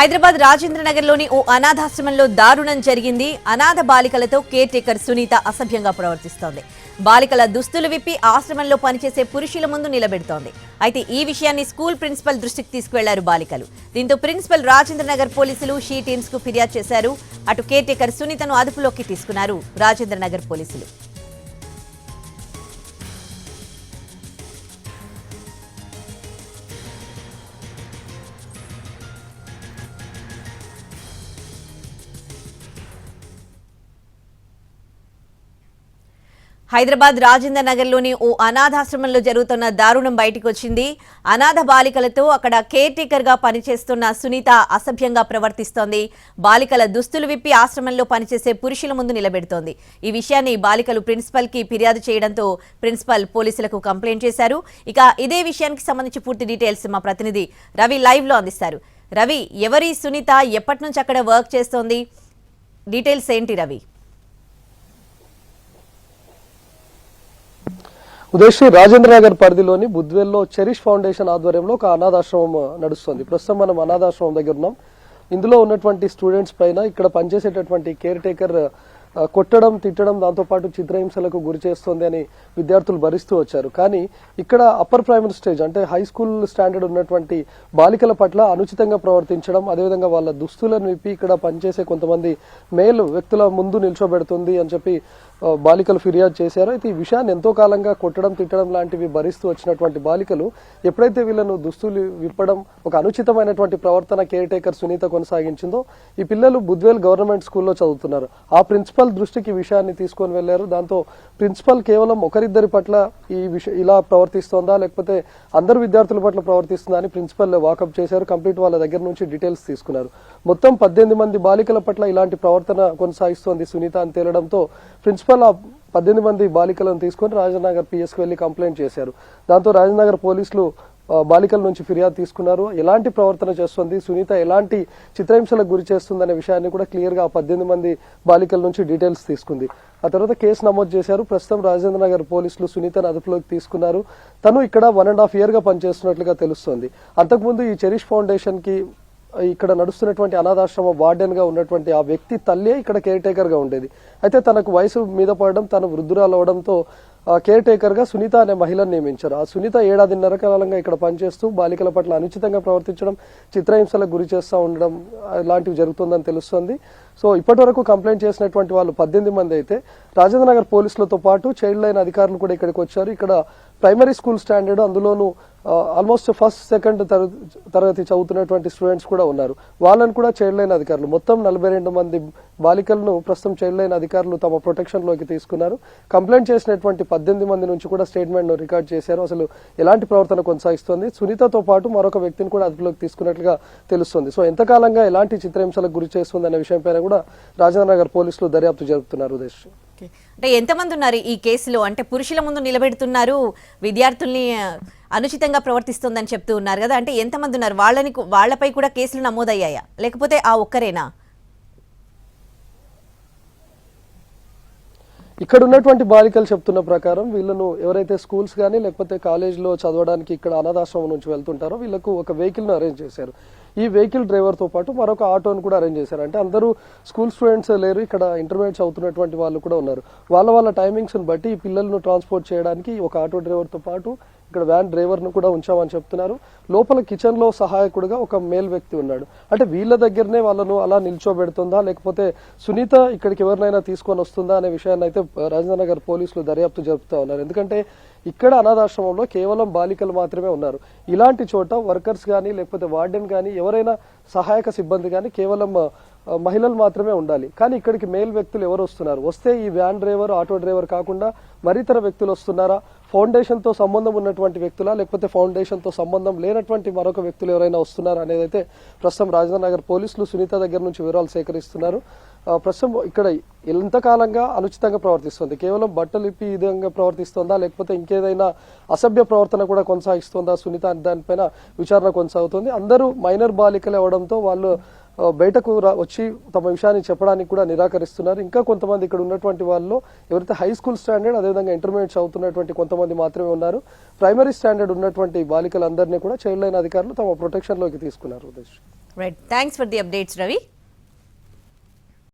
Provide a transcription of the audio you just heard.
హైదరాబాద్ రాజేంద్ర నగర్లోని ఓ అనాథాశ్రమంలో దారుణం జరిగింది. అనాథ బాలికలతో కేర్ టేకర్ సునీత అసభ్యంగా ప్రవర్తిస్తోంది. బాలికల దుస్తులు విప్పి ఆశ్రమంలో పనిచేసే పురుషుల ముందు నిలబెడుతోంది. అయితే ఈ విషయాన్ని స్కూల్ ప్రిన్సిపల్ దృష్టికి తీసుకువెళ్లారు బాలికలు. దీంతో ప్రిన్సిపల్ రాజేంద్ర నగర్ పోలీసులు షీ టీమ్స్ కు ఫిర్యాదు చేశారు. అటు కేర్ టేకర్ సునీతను అదుపులోకి తీసుకున్నారు రాజేంద్ర నగర్ పోలీసులు. హైదరాబాద్ రాజేంద్ర నగర్లోని ఓ అనాథాశ్రమంలో జరుగుతున్న దారుణం బయటకు వచ్చింది. అనాథ బాలికలతో అక్కడ కేర్ టేకర్ గా పనిచేస్తున్న సునీత అసభ్యంగా ప్రవర్తిస్తోంది. బాలికల దుస్తులు విప్పి ఆశ్రమంలో పనిచేసే పురుషుల ముందు నిలబెడుతోంది. ఈ విషయాన్ని బాలికలు ప్రిన్సిపల్ కి ఫిర్యాదు చేయడంతో ప్రిన్సిపల్ పోలీసులకు కంప్లైంట్ చేశారు. ఇక ఇదే విషయానికి సంబంధించి పూర్తి డీటెయిల్స్ మా ప్రతినిధి రవి లైవ్ లో అందిస్తారు. రవి, ఎవరి సునీత, ఎప్పటి నుంచి అక్కడ వర్క్ చేస్తోంది, డీటెయిల్స్ ఏంటి రవి? ఉదయశ్రీ రాజేంద్ర నగర్ పరిధిలోని బుద్వేల్లో చెరిష్ ఫౌండేషన్ ఆధ్వర్యంలో ఒక అనాథాశ్రమం నడుస్తుంది. ప్రస్తుతం మనం అనాథాశ్రమం దగ్గర ఉన్నాం. ఇందులో ఉన్నటువంటి స్టూడెంట్స్ పైన ఇక్కడ పనిచేసేటటువంటి కేర్ టేకర్ కొట్టడం, తిట్టడం, దాంతోపాటు చిత్రహింసలకు గురి చేస్తుంది అని విద్యార్థులు భరిస్తూ వచ్చారు. కానీ ఇక్కడ అప్పర్ ప్రైమరీ స్టేజ్ అంటే హై స్కూల్ స్టాండర్డ్ ఉన్నటువంటి బాలికల పట్ల అనుచితంగా ప్రవర్తించడం, అదేవిధంగా వాళ్ళ దుస్తులను విప్పి ఇక్కడ పనిచేసే కొంతమంది మేల్ వ్యక్తుల ముందు నిల్చోబెడుతుంది అని చెప్పి బాలికలు ఫిర్యాదు చేశారు. అయితే ఈ విషయాన్ని ఎంతో కాలంగా కొట్టడం, తిట్టడం లాంటివి భరిస్తూ వచ్చినటువంటి బాలికలు ఎప్పుడైతే వీళ్ళను దుస్తులు విప్పడం, ఒక అనుచితమైనటువంటి ప్రవర్తన కేర్ టేకర్ సునీత కొనసాగించిందో, ఈ పిల్లలు బుద్వేల్ గవర్నమెంట్ స్కూల్లో చదువుతున్నారు. ఆ ప్రిన్సిపల్ దృష్టికి విషయాన్ని తీసుకొని వెళ్లారు. దాంతో ప్రిన్సిపల్ కేవలం ఒకరిద్దరి పట్ల ఇలా ప్రవర్తిస్తోందా, లేకపోతే అందరు విద్యార్థుల పట్ల ప్రవర్తిస్తుందా అని ప్రిన్సిపల్ వాకప్ చేశారు. కంప్లీట్ వాళ్ళ దగ్గర నుంచి డీటెయిల్స్ తీసుకున్నారు. మొత్తం 18 మంది బాలికల పట్ల ఇలాంటి ప్రవర్తన కొనసాగిస్తోంది సునీత అని తేలడంతో ప్రిన్సిపల్ ఆ 18 మంది బాలికలను తీసుకొని రాజనగర్ పిఎస్కి వెళ్లి కంప్లైంట్ చేశారు. దాంతో రాజనగర్ పోలీసులు బాలికల నుంచి ఫిర్యాదు తీసుకున్నారు. ఎలాంటి ప్రవర్తన చేస్తుంది సునీత, ఎలాంటి చిత్రహింసలకు గురి చేస్తుందనే విషయాన్ని కూడా క్లియర్ గా 18 మంది బాలికల నుంచి డీటెయిల్స్ తీసుకుంది. ఆ తర్వాత కేసు నమోదు చేశారు. ప్రస్తుతం రాజేంద్ర నగర్ పోలీసులు సునీతను అదుపులోకి తీసుకున్నారు. తను ఇక్కడ 1.5 years గా పనిచేస్తున్నట్లుగా తెలుస్తోంది. అంతకుముందు ఈ చెరిష్ ఫౌండేషన్ కి ఇక్కడ నడుస్తున్నటువంటి అనాథాశ్రమ వార్డెన్ గా ఉన్నటువంటి ఆ వ్యక్తి తల్లి ఇక్కడ కేర్ టేకర్ గా ఉండేది. అయితే తనకు వయసు మీద పడడం, తను వృద్ధురాలు అవడంతో కేర్ టేకర్ గా సునీత అనే మహిళను నియమించారు. ఆ సునీత 7.5 కాలంగా ఇక్కడ పనిచేస్తూ బాలికల పట్ల అనుచితంగా ప్రవర్తించడం, చిత్రహింసలకు గురి చేస్తూ ఉండడం ఇలాంటివి జరుగుతుందని తెలుస్తుంది. సో ఇప్పటి వరకు కంప్లైంట్ చేసినటువంటి వాళ్ళు 18 మంది అయితే రాజేంద్ర నగర్ పోలీసులతో పాటు చైల్డ్ లైన్ అధికారులు కూడా ఇక్కడికి వచ్చారు. ఇక్కడ ప్రైమరీ స్కూల్ స్టాండర్డ్, అందులోనూ ఆల్మోస్ట్ ఫస్ట్ సెకండ్ తరగతి చదువుతున్నటువంటి స్టూడెంట్స్ కూడా ఉన్నారు. వాళ్ళని కూడా చైల్డ్ లైన్ అధికారులు మొత్తం 42 మంది బాలికలను ప్రస్తుతం చైల్డ్ లైన్ అధికారులు తమ ప్రొటెక్షన్ లోకి తీసుకున్నారు. కంప్లైంట్ చేసినటువంటి 18 మంది నుంచి కూడా స్టేట్మెంట్ రికార్డ్ చేశారు. అసలు ఎలాంటి ప్రవర్తన కొనసాగిస్తోంది, సునీతతో పాటు మరొక వ్యక్తిని కూడా అదుపులోకి తీసుకున్నట్లుగా తెలుస్తుంది. సో ఎంతకాలంగా ఎలాంటి చిత్రహింసలకు గురి చేస్తుంది అనే విషయంపైన కూడా రాజేంద్ర నగర్ పోలీసులు దర్యాప్తు జరుపుతున్నారు. ఉదయ్, అంటే ఎంతమంది ఉన్నారు ఈ కేసులో? అంటే పురుషుల ముందు నిలబెడుతున్నారు, విద్యార్థుల్ని అనుచితంగా ప్రవర్తిస్తుందని చెప్తూ ఉన్నారు కదా, అంటే ఎంతమంది ఉన్నారు? వాళ్ళపై కూడా కేసులు నమోదయ్యాయా, లేకపోతే ఆ ఒక్కరేనా? ఇక్కడ ఉన్నటువంటి బాలికలు చెప్తున్న ప్రకారం వీళ్ళను ఎవరైతే స్కూల్స్ కానీ లేకపోతే కాలేజ్లో చదవడానికి ఇక్కడ అనాథాశ్రమం నుంచి వెళ్తుంటారో వీళ్ళకు ఒక వెహికల్ను అరేంజ్ చేశారు. ఈ వెహికల్ డ్రైవర్తో పాటు మరొక ఆటోను కూడా అరేంజ్ చేశారు. అంటే అందరూ స్కూల్ స్టూడెంట్స్ లేరు, ఇక్కడ ఇంటర్మీడియట్ చదువుతున్నటువంటి వాళ్ళు కూడా ఉన్నారు. వాళ్ళ టైమింగ్స్ని బట్టి ఈ పిల్లలను ట్రాన్స్పోర్ట్ చేయడానికి ఒక ఆటో డ్రైవర్తో పాటు ఇక్కడ వ్యాన్ డ్రైవర్ను కూడా ఉంచామని చెప్తున్నారు. లోపల కిచెన్లో సహాయకుడిగా ఒక మేల్ వ్యక్తి ఉన్నాడు. అంటే వీళ్ళ దగ్గరనే వాళ్ళను అలా నిల్చోబెడుతుందా, లేకపోతే సునీత ఇక్కడికి ఎవరినైనా తీసుకొని వస్తుందా అనే విషయాన్ని అయితే రాజేంద్ర నగర్ పోలీసులు దర్యాప్తు జరుపుతూ ఉన్నారు. ఎందుకంటే ఇక్కడ అనాథాశ్రమంలో కేవలం బాలికలు మాత్రమే ఉన్నారు. ఇలాంటి చోట వర్కర్స్ కానీ లేకపోతే వార్డెన్ కానీ ఎవరైనా సహాయక సిబ్బంది కానీ కేవలం మహిళలు మాత్రమే ఉండాలి. కానీ ఇక్కడికి మేల్ వ్యక్తులు ఎవరు వస్తున్నారు? వస్తే ఈ వ్యాన్ డ్రైవర్, ఆటో డ్రైవర్ కాకుండా మరితర వ్యక్తులు వస్తున్నారా? ఫౌండేషన్తో సంబంధం ఉన్నటువంటి వ్యక్తులా, లేకపోతే ఫౌండేషన్తో సంబంధం లేనటువంటి మరొక వ్యక్తులు ఎవరైనా వస్తున్నారా అనేది అయితే ప్రస్తుతం రాజేంద్ర నగర్ పోలీసులు సునీత దగ్గర నుంచి వివరాలు సేకరిస్తున్నారు. ప్రస్తుతం ఇక్కడ ఎంతకాలంగా అనుచితంగా ప్రవర్తిస్తుంది, కేవలం బట్టలు ఇప్పి ఈ విధంగా ప్రవర్తిస్తుందా, లేకపోతే ఇంకేదైనా అసభ్య ప్రవర్తన కూడా కొనసాగిస్తుందా సునీత, దానిపైన విచారణ కొనసాగుతుంది. అందరూ మైనర్ బాలికలు అవడంతో వాళ్ళు బయటకు వచ్చి తమ విషయాన్ని చెప్పడానికి కూడా నిరాకరిస్తున్నారు. ఇంకా కొంతమంది ఇక్కడ ఉన్నటువంటి వాళ్ళు ఎవరైతే హై స్కూల్ స్టాండర్డ్, అదేవిధంగా ఇంటర్మీడియట్ చదువుతున్నటువంటి కొంతమంది మాత్రమే ఉన్నారు. ప్రైమరీ స్టాండర్డ్ ఉన్నటువంటి బాలికలందరినీ కూడా చైల్డ్ లైన్ అధికారులు తమ ప్రొటెక్షన్ లోకి తీసుకున్నారు. Right, thanks for the updates Ravi.